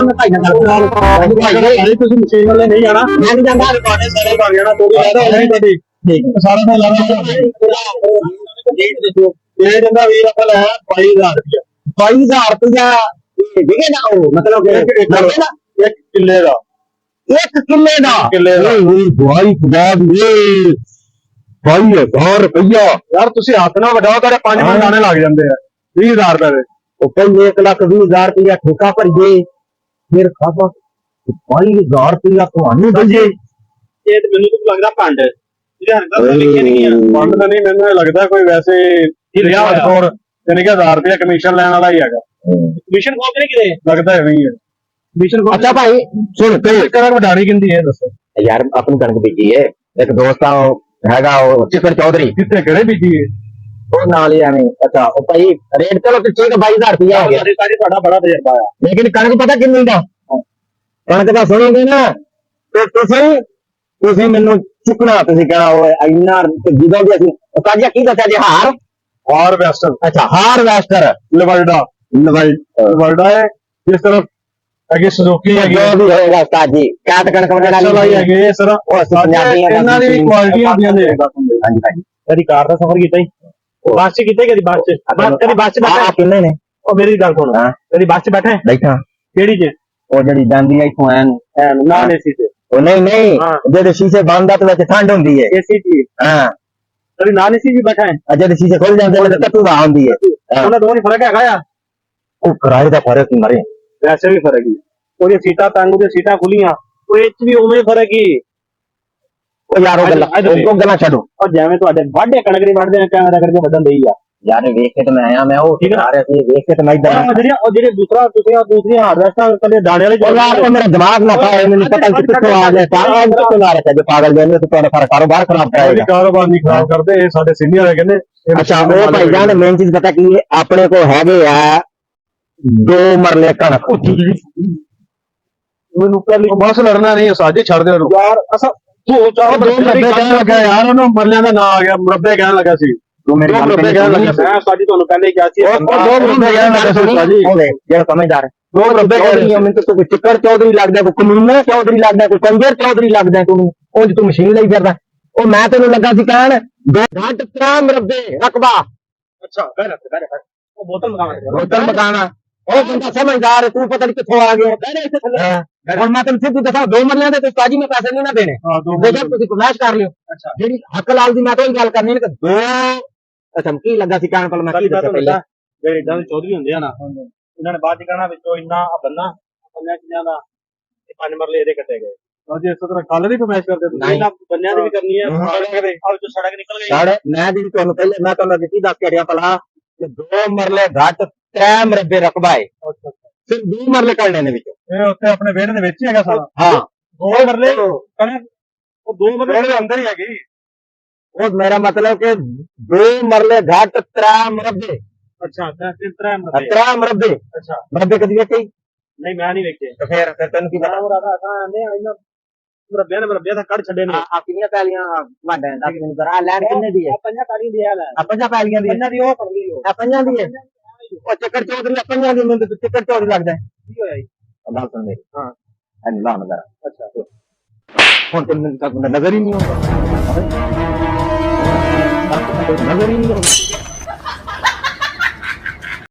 मैं भाई ना गल भाई तुम मशीन वाले नहीं आना मैं नहीं जाना रिकॉर्डिंग सारे कर जाना तो भी ठीक सारा मैं लाना रेट देखो ये जंदा वीर अपन है 22000 रुपया ठीक है ना वो मतलब एक किले का एक किले का भाई खुदा ये 22000 रुपया यार तुसी हाथ ना वडाओ तेरे 5 मन आने लग जाते हैं 20000 रुपए दे ਉਹ ਕਹਿੰਦੇ 1,20,000 ਰੁਪਇਆ ਠੇਕਾ ਭਰੀਏ ਫਿਰ ਖਾਪਾ 22000 ਰੁਪਇਆ ਤੁਹਾਨੂੰ ਦਈਏ ਇਹ ਤੇ ਮੈਨੂੰ ਤਾਂ ਲੱਗਦਾ ਭੰਡ ਇਹਦੇ ਹਰਕਤਾਂ ਲਿਖੀਆਂ ਨਹੀਂ ਆ ਭੰਡ ਤਾਂ ਨਹੀਂ ਮੈਨੂੰ ਲੱਗਦਾ ਕੋਈ ਵੈਸੇ 50,000 ਯਾਨੀ ਕਿ 1000 ਰੁਪਇਆ ਕਮਿਸ਼ਨ ਲੈਣ ਵਾਲਾ ਹੀ ਹੈਗਾ ਕਮਿਸ਼ਨ ਕੋਲ ਕਿਤੇ ਲੱਗਦਾ ਹੈ ਨਹੀਂ ਹੈ ਕਮਿਸ਼ਨ ਕੋਲ ਅੱਛਾ ਭਾਈ ਸੁਣ ਤੇ ਕਰਾਂ ਵਡਾਣੀ ਕਿੰਦੀ ਹੈ ਦੱਸੋ ਯਾਰ ਆਪਣੀ ਕਣਕ ਬੀਜੀ ਹੈ ਇੱਕ ਦੋਸਤ ਆ ਹੈਗਾ ਉਹ ਚਿਕਨ ਚੌਧਰੀ ਕਿੱਥੇ ਕਿਹੜੇ ਬੀਜੀ ਹੈ ਉਹ ਨਾਲ ਹੀ ਐਵੇਂ ਅੱਛਾ ਉਹ ਭਾਈ ਰੇਟ ਚਲੋ ਤੇ ਠੀਕ 22,000 ਰੁਪਇਆ ਹੋ ਗਿਆ ਸਾਰੀ ਤੁਹਾਡਾ ਬੜਾ ਤਜਰਬਾ ਆ ਲੇਕਿਨ ਕਣਕ ਪਤਾ ਕਿੰਨੀ ਦਾ ਕਣਕ ਦਾ ਸੁਣੋਗੇ ਨਾ ਤੇ ਤੁਸੀਂ ਮੈਨੂੰ ਚੁੱਕਣਾ ਤੁਸੀਂ ਕਹਿਣਾ ਉਹ ਇੰਨਾ ਜਦੋਂ ਵੀ ਅਸੀਂ ਕਾਜਾ ਕੀ ਦੱਸਿਆ ਜੀ ਹਾਰ ਵੈਸਟਰ ਅੱਛਾ ਹਾਰ ਵੈਸਟਰ ਲਵਲਡਾ ਹੈ ਜਿਸ ਤਰ੍ਹਾਂ ਅੱਗੇ ਸੁਜ਼ੂਕੀ ਹੈਗੀ ਜੋ ਵੀ ਹੋਏਗਾ ਉਸਤਾਦ ਜੀ ਕਾਟ ਕਣਕ ਵਗੈਰਾ ਲਈ ਹੈਗੇ ਸਰ ਉਹ ਪੰਜਾਬੀਆਂ ਇਹਨਾਂ ਦੀ ਕੁਆਲਿਟੀ ਹੁੰਦੀਆਂ ਨੇ ਹਾਂਜੀ ਹਾਂਜੀ ਕਦੀ ਕਾਰ ਦਾ ਸਫ਼ਰ ਕੀਤਾ ਹੀ ਬੱਸ ਚ ਕਿਤੇ ਕਦੀ ਬੱਸ ਚ ਬੈਠਾ ਕਿੰਨੇ ਨੇ ਉਹ ਮੇਰੀ ਗੱਲ ਸੁਣ ਕਦੀ ਬੱਸ ਚ ਬੈਠਾ ਬੈਠਾ ਕਿਹੜੀ ਚ ਉਹ ਜਿਹੜੀ ਜਾਂਦੀ ਆ ਇਥੋਂ ਐਨ ਨਾ ਏਸੀ ਤੇ ਉਹ ਨਹੀਂ ਜਿਹੜੇ ਸ਼ੀਸ਼ੇ ਬੰਦ ਆ ਤੇ ਵਿੱਚ ਠੰਡ ਹੁੰਦੀ ਹੈ ਏਸੀ ਚ ਹਾਂ ਕਦੀ ਨਾ ਏਸੀ ਵੀ ਬੈਠਾ ਹੈ ਜਿਹੜੇ ਸ਼ੀਸ਼ੇ ਖੁੱਲ ਜਾਂਦੇ ਨੇ ਤਾਂ ਧੂਆ ਹੁੰਦੀ ਹੈ ਉਹਨਾਂ ਦੋਵਾਂ ਚ ਫਰਕ ਹੈਗਾ ਆ ਉਹ ਕਿਰਾਏ ਦਾ ਫਰਕ ਹੀ ਮਰੇ ਵੈਸੇ ਵੀ ਫਰਕ ਹੀ ਉਹਦੀਆਂ ਸੀਟਾਂ ਤੰਗ ਉਹਦੀਆਂ ਸੀਟਾਂ ਖੁੱਲੀਆਂ ਉਹ ਇਹ ਚ ਵੀ ਉਵੇਂ ਫਰਕ ਹੀ ਉਹ ਯਾਰ ਉਹ ਗੱਲਾਂ ਛੱਡੋ ਉਹ ਜਿਵੇਂ ਤੁਹਾਡੇ ਵਾਢੇ ਕਣਕ ਦੀ ਵੱਢਦੇ ਨੇ ਕੈਮਰਾ ਕਰਕੇ ਵੱਢਣ ਦੇਈ ਆ ਯਾਰ ਵੇਖ ਕੇ ਤਾਂ ਮੈਂ ਆਇਆ ਮੈਂ ਉਹ ਠੀਕ ਆ ਰਿਹਾ ਸੀ ਵੇਖ ਕੇ ਤਾਂ ਮੈਂ ਇਦਾਂ ਜਿਹੜੇ ਦੂਸਰੀਆਂ ਹਾਰਵੈਸਟਾਂ ਕਦੇ ਦਾਣੇ ਵਾਲੇ ਮੇਰਾ ਦਿਮਾਗ ਨਾ ਖਾਏ ਮੈਨੂੰ ਪਤਾ ਨਹੀਂ ਕਿੱਥੋਂ ਆ ਗਿਆ ਕਿੱਥੋਂ ਲਾ ਰਿਹਾ ਜੇ ਪਾਗਲ ਜਿਹਨੇ ਤੇ ਤੁਹਾਡਾ ਸਾਰਾ ਕਾਰੋਬਾਰ ਖਰਾਬ ਕਰਾਏਗਾ ਕਾਰੋਬਾਰ ਨਹੀਂ ਖਰਾਬ ਕਰਦੇ ਇਹ ਸਾਡੇ ਸੀਨੀਅਰ ਹੈ ਕਹਿੰਦੇ ਅੱਛਾ ਉਹ ਭਾਈ ਜਾਨ ਮੇਨ ਚੀਜ਼ ਪਤਾ ਕੀ ਹੈ ਆਪਣੇ ਕੋਲ ਹੈਗੇ ਆ 2 ਮਰਲੇ ਕਣਕ ਮੈਨੂੰ ਪਹਿਲੀ ਬਸ ਲੜਨਾ ਨਹੀਂ ਸਾਜੇ ਛੱਡ ਦੇ ਉਹਨੂੰ ਯਾਰ ਅਸਾਂ ਤੂੰ ਚਾਹ 2 ਮਰਲੇ ਕਹਿਣ ਲੱਗਾ ਯਾਰ ਉਹਨੂੰ ਮਰਲਿਆਂ ਦਾ ਨਾਂ ਆ ਗਿਆ ਮੁਰੱਬੇ ਕਹਿਣ ਲੱਗਾ ਸੀ ਤੂੰ ਮੇਰੇ ਮੁਰੱਬੇ ਕਹਿਣ ਲੱਗਾ ਮੈਂ ਸਾਜੀ ਤੁਹਾਨੂੰ ਪਹਿਲੇ ਹੀ ਕਿਹਾ ਸੀ ਉਹ 2 ਮੁਰੱਬੇ ਕਹਿਣ ਲੱਗਾ ਸੀ ਸਾਜੀ ਉਹ ਵੇ ਜਿਹੜਾ ਸਮਝਦਾਰ 2 ਮੁਰੱਬੇ ਕਹਿ ਰਹੀ ਹੈ ਮੈਨੂੰ ਤੂੰ ਚਿੱਕੜ ਚੌਧਰੀ ਲੱਗਦਾ ਕੋਈ ਕਮੀਨਾ ਚੌਧਰੀ ਲੱਗਦਾ ਕੋਈ ਕੰਜਰ ਚੌਧਰੀ ਲੱਗਦਾ ਤੂੰ ਉਂਝ ਤੂੰ ਮਸ਼ੀਨ ਲਈ ਫਿਰਦਾ ਉਹ ਮੈਂ ਤੈਨੂੰ ਲੱਗਾ ਸੀ ਕਹਿਣ 2.5 ਮੁਰੱਬੇ ਰਕਬਾ ਅੱਛਾ ਕਰ ਉਹ ਬੋਤਲ ਮਕਾਨਾ ਉਹ ਬੰਦਾ ਸਮਝਦਾਰ ਹੈ ਤੂੰ ਪਤਾ ਨਹੀਂ ਕਿੱਥੋਂ ਆ ਗਿਆ ਕਹਿੰਦੇ ਇੱਥੇ ਥੱਲੇ ਹੁਣ ਮੈਂ ਤੈਨੂੰ ਸਿੱਧੀ ਦੱਸਾਂ 2 ਮਰਲਿਆਂ ਦੇ ਤੇ ਸਾਜੀ ਮੈਂ ਪੈਸੇ ਨਹੀਂ ਨਾ ਦੇਣੇ ਦੇਖੋ ਤੁਸੀਂ ਫਲੈਸ਼ ਕਰ ਲਿਓ ਜਿਹੜੀ ਹੱਕ ਲਾਲ ਦੀ ਮੈਂ ਤਾਂ ਇਹ ਗੱਲ ਕਰਨੀ ਨਹੀਂ ਕਿ 2 ਅੱਛਾ ਕੀ ਲੱਗਾ ਸੀ ਕਹਿਣ ਪਰ ਮੈਂ ਕੀ ਦੱਸਿਆ ਪਹਿਲਾਂ ਜਿਹੜੇ ਇਦਾਂ ਦੇ ਚੌਧਰੀ ਹੁੰਦੇ ਆ ਨਾ ਇਹਨਾਂ ਨੇ ਬਾਅਦ ਚ ਕਹਿਣਾ ਵਿੱਚੋਂ ਇੰਨਾ ਬੰਨਾ 5 ਕਿੱਲਿਆਂ ਦਾ 5 ਮਰਲੇ ਇਹਦੇ ਕੱਟੇ ਗਏ ਜੇ ਇਸ ਤਰ੍ਹਾਂ ਕੱਲ ਦੀ ਫਰਮਾਇਸ਼ ਕਰਦੇ ਤੁਸੀਂ ਇਹਨਾਂ ਬੰਨਿਆਂ ਦੀ ਵੀ ਕਰਨੀ ਹੈ ਆ ਵਿੱਚੋਂ ਸੜਕ ਨਿਕਲ ਗਈ ਮੈਂ ਜਿਹੜੀ ਤੁਹਾਨੂੰ ਪਹਿਲੇ ਮੈਂ ਤੁਹਾਨੂੰ ਦਿੱਤੀ ਦੱਸ ਕੇ ਰਿਹਾ ਭਲਾ ਕਿ 2 ਮਰਲੇ ਘੱਟ 3 ਮਰਬੇ ਰਕਬਾ ਹੈ ਸਿਰਫ 2 ਮਰਲੇ ਕੱਢਣੇ ਨੇ ਵਿੱਚੋਂ ਇਹ ਉੱਥੇ ਆਪਣੇ ਵਿਹੜੇ ਦੇ ਵਿੱਚ ਹੀ ਹੈਗਾ ਸਾਰਾ ਹਾਂ 2 ਮਰਲੇ ਉਹ 2 ਮਰਲੇ ਦੇ ਅੰਦਰ ਹੀ ਹੈਗੀ ਉਹ ਮੇਰਾ ਮਤਲਬ ਕਿ 2 ਮਰਲੇ ਘੱਟ 3 ਮਰਬੇ ਅੱਛਾ 3 ਮਰਬੇ ਅੱਛਾ ਮਰਬੇ ਕਦੀ ਵੇਖੇ ਨਹੀਂ ਮੈਂ ਨਹੀਂ ਵੇਖੇ ਤੇ ਫਿਰ ਤੈਨੂੰ ਕੀ ਪਤਾ ਉਹ ਰਾਦਾ ਆਂਦੇ ਆ ਇਹਨਾਂ ਮਰਬਿਆਂ ਦਾ ਕੱਢ ਛੱਡੇ ਨੇ ਆ ਕਿੰਨੀਆਂ ਪੈਲੀਆਂ ਵਾਢਾਂ ਦਾ ਮੈਨੂੰ ਕਰਾ ਲੈਣ ਕਿੰਨੇ ਦੀ ਹੈ 5 ਕਾਲੀ ਦੀ ਆ 5 ਪੈਲੀਆਂ ਦੀ ਇਹਨਾਂ ਦੀ ਉਹ ਕਰ ਲਈ ਆ 5 ਦੀ ਹੈ ਉਹ ਚੱਕਰ ਚੌਧਰੀ ਪੰਜਾਂ ਦੀ ਮੈਨੂੰ ਚੱਕਰ ਚੌਧਰੀ ਲੱਗਦਾ ਕੀ ਹੋਇਆ ਜੀ ਗੱਲ ਸੁਣ ਮੇਰੀ ਹਾਂ ਅੱਲਾ ਨਜ਼ਰ ਅੱਛਾ ਹੁਣ ਤੈਨੂੰ ਨਜ਼ਰ ਹੀ ਨਹੀਂ ਆਉਂਦਾ ਨਜ਼ਰ ਹੀ ਨਹੀਂ ਆਉਂਦਾ